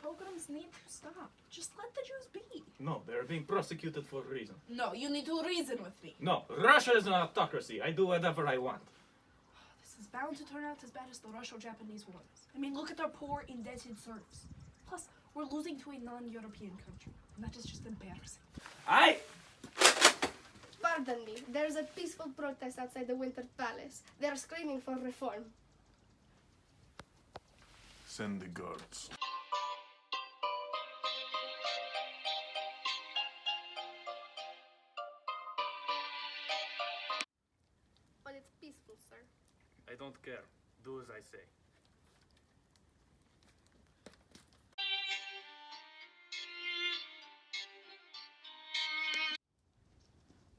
pogroms need to stop. Just let the Jews be. No, they're being prosecuted for a reason. No, you need to reason with me. No, Russia is an autocracy. I do whatever I want. This is bound to turn out as bad as the Russo-Japanese War is. I mean, look at our poor, indebted serfs. Plus, we're losing to a non-European country, and that is just embarrassing. Pardon me, there's a peaceful protest outside the Winter Palace. They're screaming for reform. Send the guards. But it's peaceful, sir. I don't care. Do as I say.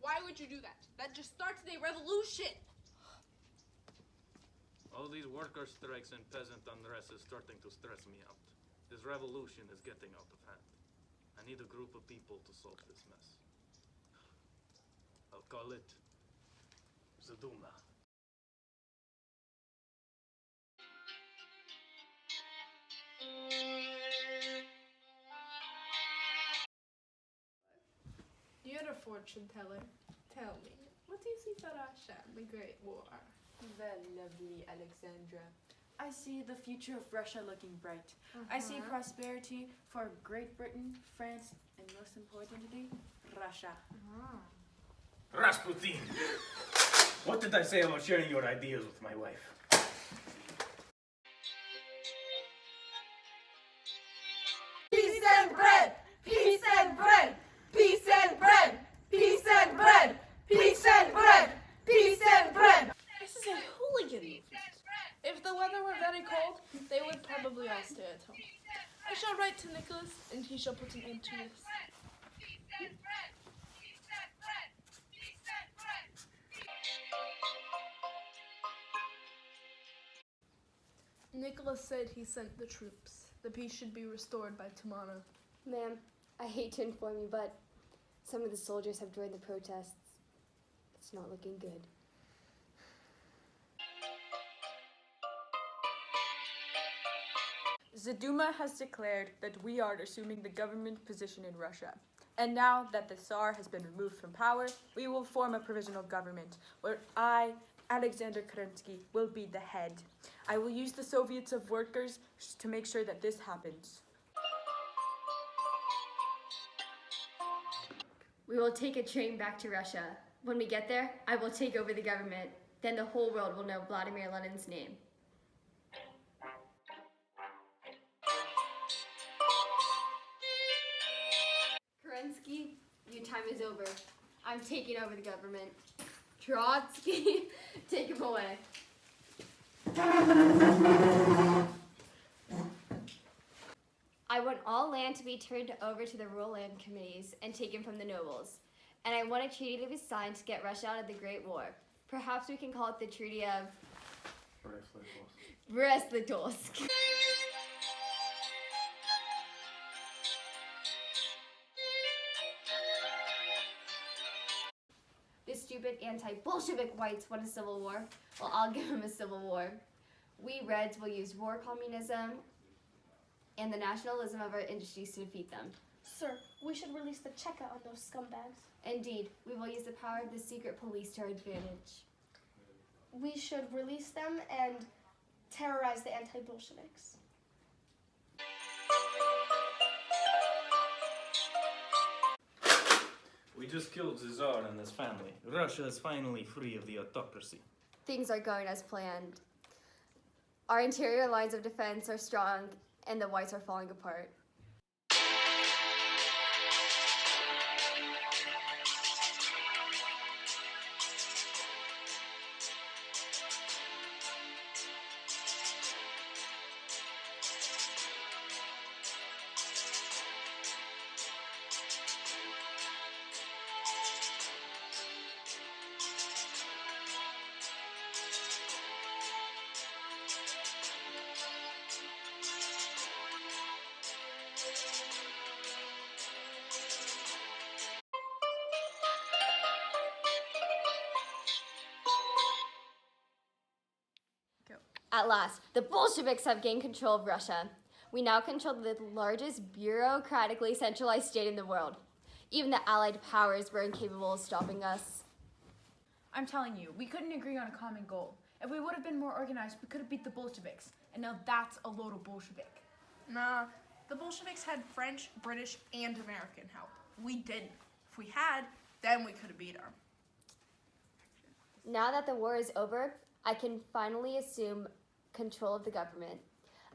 Why would you do that? That just starts a revolution! All these worker strikes and peasant unrest is starting to stress me out. This revolution is getting out of hand. I need a group of people to solve this mess. I'll call it the Duma. You're a fortune teller. Tell me, what do you see for Russia in the Great War? Well, lovely Alexandra, I see the future of Russia looking bright. I see prosperity for Great Britain, France, and most importantly, Russia. Rasputin! What did I say about sharing your ideas with my wife? Peace and bread! Peace and bread! Peace and bread! Peace and bread! Peace and bread! Peace and bread! This is a hooligan movement. If the weather were very cold, they would probably all stay at home. I shall write to Nicholas, and he shall put an end to this. Nicholas said he sent the troops. The peace should be restored by tomorrow. Ma'am, I hate to inform you, but some of the soldiers have joined the protests. It's not looking good. The Duma has declared that we are assuming the government position in Russia. And now that the Tsar has been removed from power, we will form a provisional government where I, Alexander Kerensky, will be the head. I will use the Soviets of workers to make sure that this happens. We will take a train back to Russia. When we get there, I will take over the government. Then the whole world will know Vladimir Lenin's name. Kerensky, your time is over. I'm taking over the government. Trotsky, take him away. I want all land to be turned over to the rural land committees and taken from the nobles. And I want a treaty to be signed to get Russia out of the Great War. Perhaps we can call it the Treaty of Brest-Litovsk. This stupid anti-Bolshevik whites want a civil war. Well, I'll give them a civil war. We Reds will use war communism and the nationalism of our industries to defeat them. Sir, we should release the Cheka on those scumbags. Indeed, we will use the power of the secret police to our advantage. We should release them and terrorize the anti-Bolsheviks. We just killed the Tsar and his family. Russia is finally free of the autocracy. Things are going as planned. Our interior lines of defense are strong, and the whites are falling apart. At last, the Bolsheviks have gained control of Russia. We now control the largest bureaucratically centralized state in the world. Even the Allied powers were incapable of stopping us. I'm telling you, we couldn't agree on a common goal. If we would have been more organized, we could have beat the Bolsheviks. And now that's a load of Bolshevik. Nah, the Bolsheviks had French, British, and American help. We didn't. If we had, then we could have beat them. Now that the war is over, I can finally assume control of the government.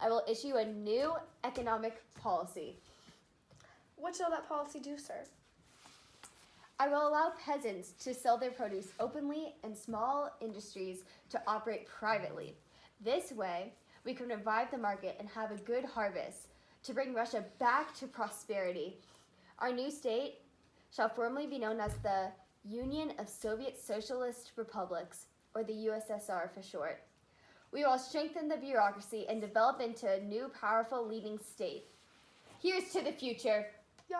I will issue a new economic policy. What shall that policy do, sir? I will allow peasants to sell their produce openly and small industries to operate privately. This way, we can revive the market and have a good harvest to bring Russia back to prosperity. Our new state shall formally be known as the Union of Soviet Socialist Republics, or the USSR for short. We will strengthen the bureaucracy and develop into a new powerful leading state. Here's to the future. Yeah.